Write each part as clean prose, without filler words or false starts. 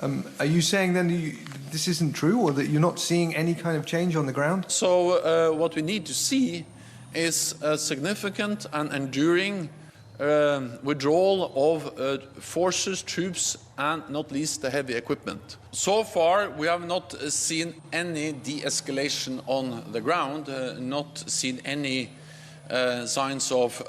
Are you saying then this isn't true, or that you're not seeing any kind of change on the ground? So what we need to see is a significant and enduring withdrawal of forces, troops, and not least the heavy equipment. So far, we have not seen any de-escalation on the ground, not seen any signs of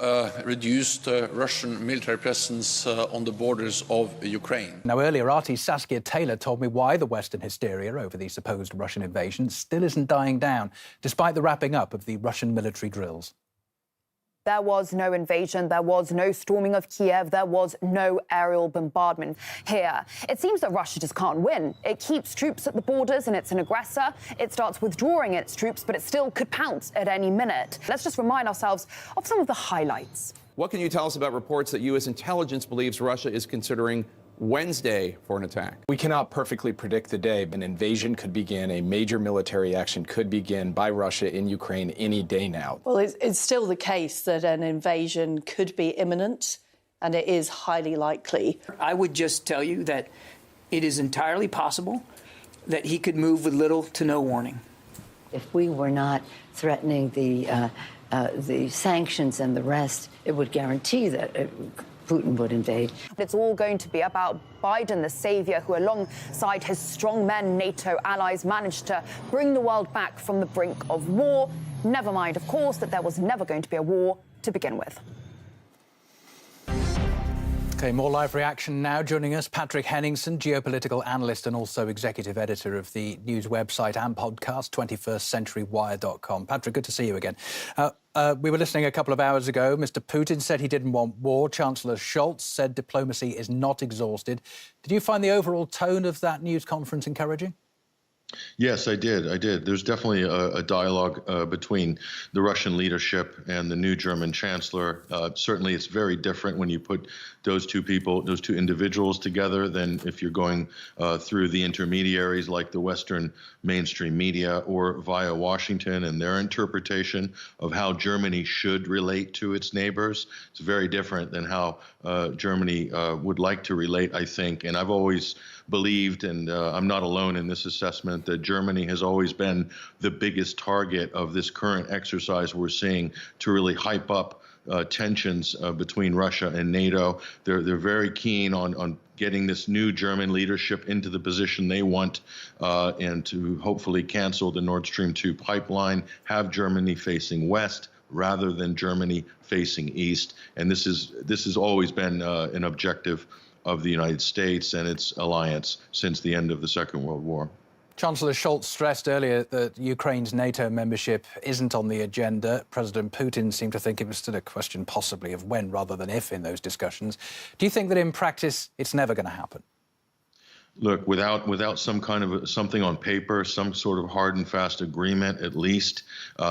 reduced Russian military presence on the borders of Ukraine. Now, earlier, RT's Saskia Taylor told me why the Western hysteria over the supposed Russian invasion still isn't dying down, despite the wrapping up of the Russian military drills. There was no invasion, there was no storming of Kiev, there was no aerial bombardment here. It seems that Russia just can't win. It keeps troops at the borders and it's an aggressor. It starts withdrawing its troops, but it still could pounce at any minute. Let's just remind ourselves of some of the highlights. What can you tell us about reports that U.S. intelligence believes Russia is considering Wednesday for an attack? We cannot perfectly predict the day. An invasion could begin, a major military action could begin by Russia in Ukraine any day now. Well, it's still the case that an invasion could be imminent, and it is highly likely. I would just tell you that it is entirely possible that he could move with little to no warning. If we were not threatening the sanctions and the rest, it would guarantee that Putin would invade. It's all going to be about Biden, the savior who, alongside his strongmen NATO allies, managed to bring the world back from the brink of war. Never mind, of course, that there was never going to be a war to begin with. OK, more live reaction now. Joining us, Patrick Henningsen, geopolitical analyst and also executive editor of the news website and podcast, 21stcenturywire.com. Patrick, good to see you again. We were listening a couple of hours ago. Mr. Putin said he didn't want war. Chancellor Scholz said diplomacy is not exhausted. Did you find the overall tone of that news conference encouraging? Yes, I did. There's definitely a dialogue between the Russian leadership and the new German chancellor. Certainly, it's very different when you put those two individuals together than if you're going through the intermediaries like the Western mainstream media or via Washington and their interpretation of how Germany should relate to its neighbors. It's very different than how Germany would like to relate, I think. And I've always believed, and I'm not alone in this assessment, that Germany has always been the biggest target of this current exercise we're seeing to really hype up tensions between Russia and NATO. They're very keen on getting this new German leadership into the position they want and to hopefully cancel the Nord Stream 2 pipeline, have Germany facing west rather than Germany facing east. And this has always been an objective of the United States and its alliance since the end of the Second World War. Chancellor Scholz stressed earlier that Ukraine's NATO membership isn't on the agenda. President Putin seemed to think it was still a question possibly of when rather than if in those discussions. Do you think that in practice it's never going to happen? Look, without some kind of something on paper, some sort of hard and fast agreement, at least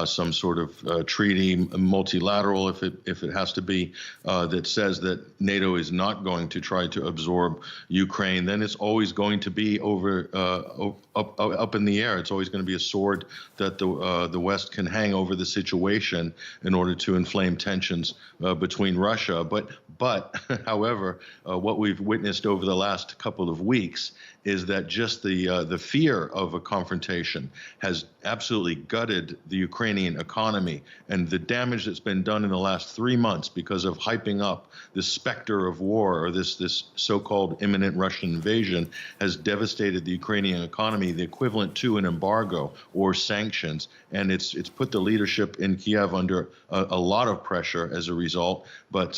some sort of treaty, multilateral, if it has to be, that says that NATO is not going to try to absorb Ukraine, then it's always going to be up in the air. It's always going to be a sword that the West can hang over the situation in order to inflame tensions between Russia. But however, what we've witnessed over the last couple of weeks is that just the fear of a confrontation has absolutely gutted the Ukrainian economy, and the damage that's been done in the last 3 months because of hyping up the specter of war or this so-called imminent Russian invasion has devastated the Ukrainian economy, the equivalent to an embargo or sanctions, and it's put the leadership in Kiev under a lot of pressure as a result. But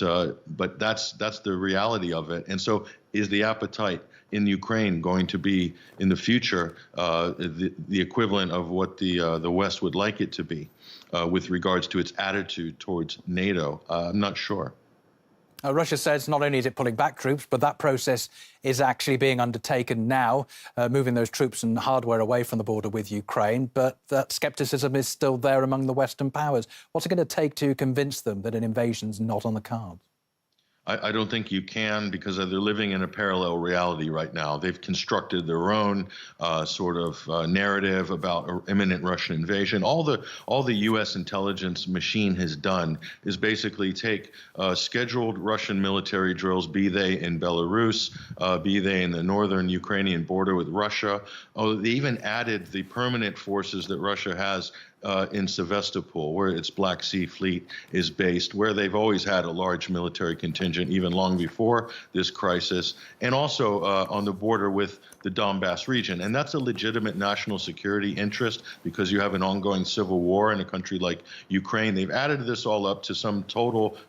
that's the reality of it. And so, is the appetite in Ukraine going to be in the future the equivalent of what the West would like it to be with regards to its attitude towards NATO? I'm not sure. Russia says not only is it pulling back troops, but that process is actually being undertaken now, moving those troops and hardware away from the border with Ukraine. But that scepticism is still there among the Western powers. What's it going to take to convince them that an invasion's not on the cards? I don't think you can, because they're living in a parallel reality right now. They've constructed their own sort of narrative about imminent Russian invasion. All the U.S. intelligence machine has done is basically take scheduled Russian military drills, be they in Belarus, be they in the northern Ukrainian border with Russia. Oh, they even added the permanent forces that Russia has in Sevastopol, where its Black Sea Fleet is based, where they've always had a large military contingent, even long before this crisis, and also on the border with the Donbass region. And that's a legitimate national security interest, because you have an ongoing civil war in a country like Ukraine. They've added this all up to some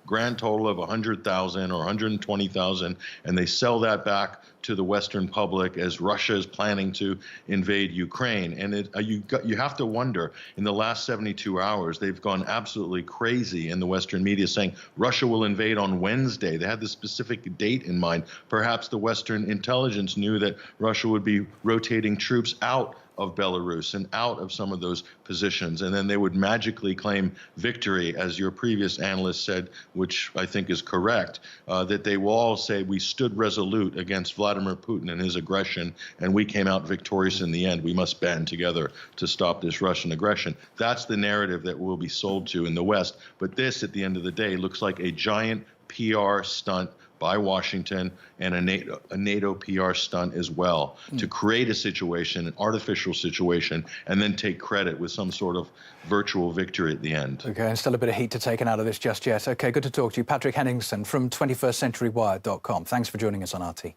grand total of 100,000 or 120,000, and they sell that back to the Western public as Russia is planning to invade Ukraine. And you have to wonder, in the last 72 hours, they've gone absolutely crazy in the Western media saying Russia will invade on Wednesday. They had this specific date in mind. Perhaps the Western intelligence knew that Russia would be rotating troops out of Belarus and out of some of those positions, and then they would magically claim victory, as your previous analyst said, which I think is correct, that they will all say we stood resolute against Vladimir Putin and his aggression, and we came out victorious in the end. We must band together to stop this Russian aggression. That's the narrative that will be sold to in the West. But this, at the end of the day, looks like a giant PR stunt by Washington and a NATO PR stunt as well, to create a situation, an artificial situation, and then take credit with some sort of virtual victory at the end. OK, and still a bit of heat to take out of this just yet. OK, good to talk to you. Patrick Henningsen from 21stcenturywire.com. Thanks for joining us on RT.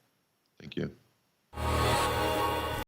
Thank you.